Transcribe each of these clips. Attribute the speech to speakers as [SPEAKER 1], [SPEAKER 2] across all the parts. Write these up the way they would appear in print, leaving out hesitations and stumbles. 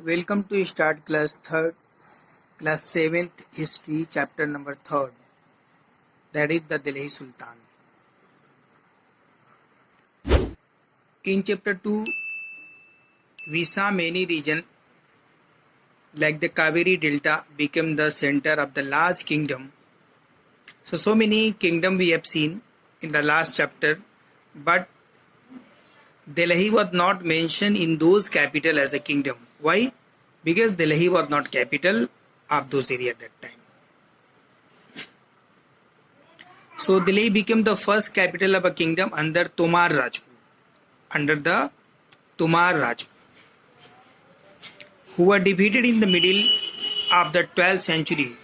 [SPEAKER 1] Welcome to start class 7th history chapter number 3rd, that is the Delhi Sultan. In chapter 2 we saw many regions like the Kaveri Delta became the center of the large kingdom. So many kingdom we have seen in the last chapter, but Delhi was not mentioned in those capital as a kingdom. Why? Because Delhi was not capital of those areas at that time. So Delhi became the first capital of a kingdom under Tomar Rajput. Under the Tomar Rajput, who were defeated in the middle of the 12th century.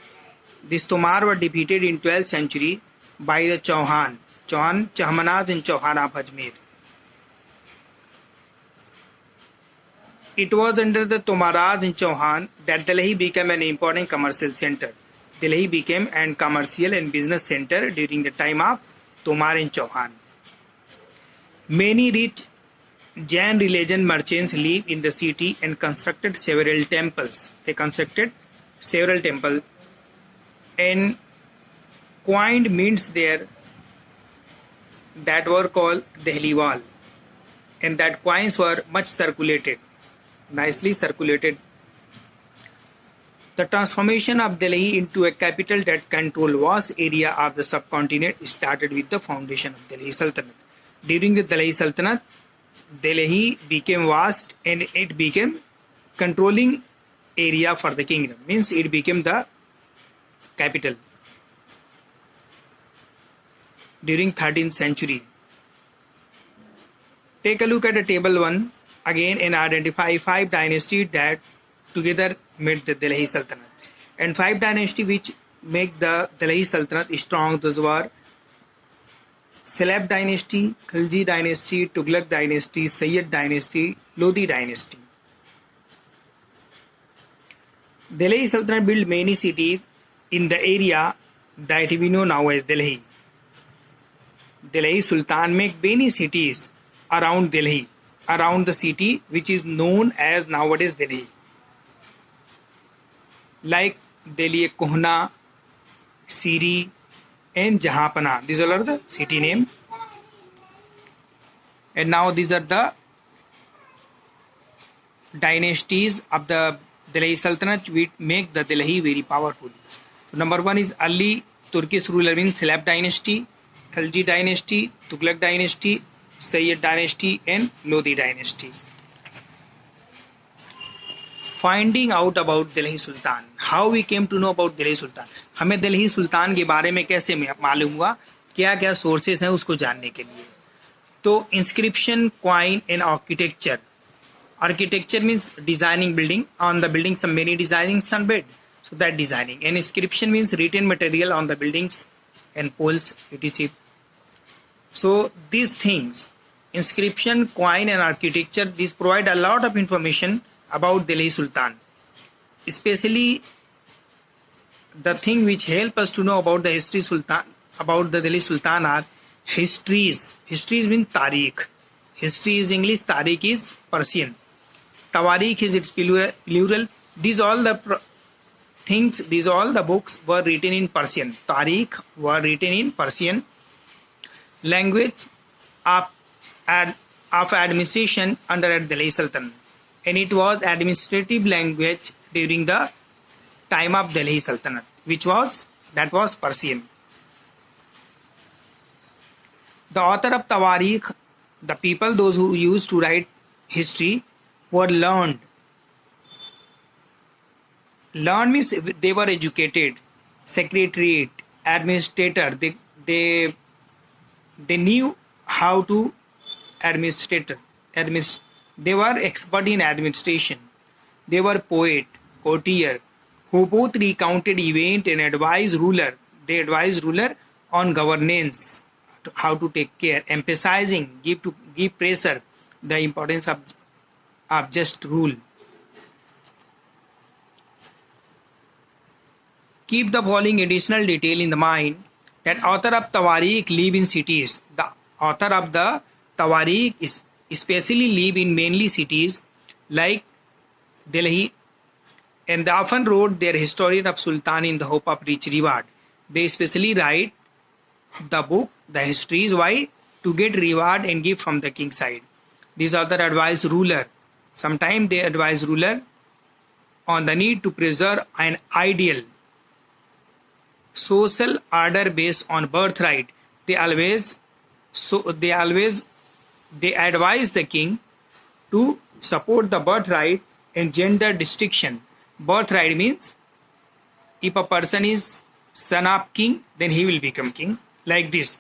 [SPEAKER 1] This Tomar were defeated in 12th century by the Chauhan, Chahmanaz and Chauhan of Ajmer. It was under the Tomaraj and Chauhan that Delhi became an important commercial center. Delhi became a commercial and business center during the time of Tomar and Chauhan. Many rich Jain religion merchants lived in the city and constructed several temples. They constructed several temples and coined mints there that were called Delhi Wal, and that coins were much circulated. Nicely circulated. The transformation of Delhi into a capital that controlled vast area of the subcontinent started with the foundation of Delhi Sultanate. During the Delhi Sultanate, Delhi became vast and it became controlling area for the kingdom. Means it became the capital. During 13th century. Take a look at the table 1 again and identify 5 dynasties that together made the Delhi Sultanate. And 5 dynasties which make the Delhi Sultanate strong. Those were Salab dynasty, Khilji dynasty, Tughlaq dynasty, Sayyid dynasty, Lodi dynasty. Delhi Sultanate built many cities in the area that we know now as Delhi. Delhi Sultan make many cities around Delhi, around the city which is known as nowadays Delhi. Like Delhi Kohna, Siri and Jahanpana. These all are the city name. And now these are the dynasties of the Delhi Sultanate which make the Delhi very powerful. So number 1 is early Turkish ruler means Salab dynasty, Khilji dynasty, Tughlaq dynasty, Sayyid dynasty and Lodi dynasty. Finding out about Delhi Sultan. How we came to know about Delhi Sultan. हमें दिल्ली सुल्तान के बारे में कैसे मालूम हुआ, क्या क्या sources हैं उसको जानने के लिए. तो inscription, coin and architecture. Architecture means designing building. On the building some many designs are made. So that designing. And inscription means written material on the buildings and poles etc. So these things, inscription, coin and architecture, these provide a lot of information about Delhi Sultan. Especially the thing which help us to know about the history Sultan, about the Delhi Sultan are histories. Histories mean Tariq. History is English, Tariq is Persian. Tawarikh is its plural. These all the things, these all the books were written in Persian. Tariq were written in Persian. Language of administration under Delhi Sultan, and it was administrative language during the time of Delhi Sultanate, that was Persian. The author of Tawarikh, the people those who used to write history, were learned. Learned means they were educated. Secretariat, administrator, they knew how to administrate. They were expert in administration. They were poet, courtier, who both recounted event and advised ruler. They advised ruler on governance, how to take care, emphasizing, give pressure, the importance of just rule. Keep the following additional detail in the mind, that author of Tawarikh live in cities. The author of the Tawarikh is especially live in mainly cities like Delhi, and they often wrote their historian of Sultan in the hope of rich reward. They especially write the book, the histories, why? To get reward and give from the king's side. These author advise ruler. Sometimes they advise ruler on the need to preserve an ideal social order based on birthright. They advise the king to support the birthright and gender distinction. Birthright means if a person is son of king, then he will become king. Like this,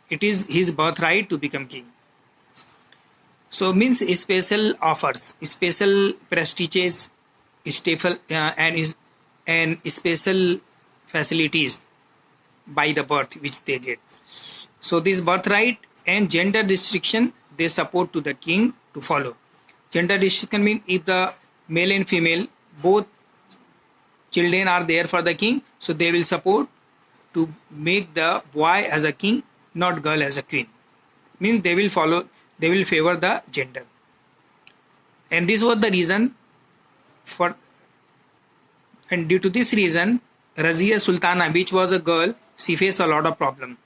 [SPEAKER 1] it is his birthright to become king. So means special offers, special prestiges, and special facilities by the birth which they get. So this birthright and gender restriction they support to the king to follow. Gender restriction means if the male and female both children are there for the king, so they will support to make the boy as a king, not girl as a queen. Means they will favor the gender. And this was the reason and due to this reason, Razia Sultana, which was a girl, she faced a lot of problem.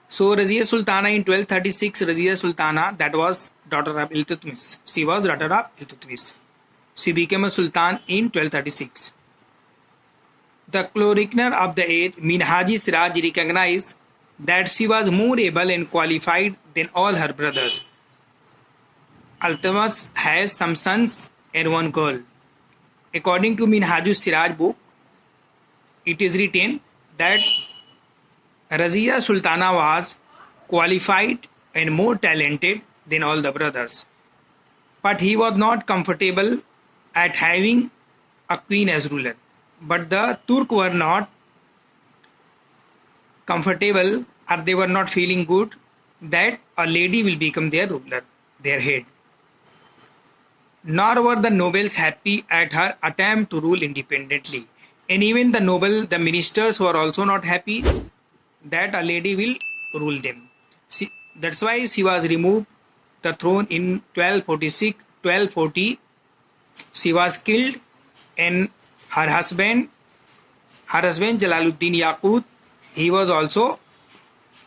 [SPEAKER 1] So Razia Sultana in 1236, Razia Sultana, that was daughter of Iltutmish. She was daughter of Iltutmish. She became a sultan in 1236. The chronicler of the age, Minhaji Siraj, recognized that she was more able and qualified than all her brothers. Iltutmish has some sons and one girl. According to Minhajus Siraj book, it is written that Razia Sultana was qualified and more talented than all the brothers. But he was not comfortable at having a queen as ruler. But the Turk were not comfortable, or they were not feeling good that a lady will become their ruler, their head. Nor were the nobles happy at her attempt to rule independently. And even the ministers were also not happy that a lady will rule them. That's why she was removed the throne in 1240. She was killed, and her husband Jalaluddin Yaqut, he was also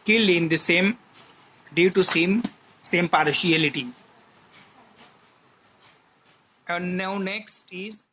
[SPEAKER 1] killed in the same due to same partiality. And now next is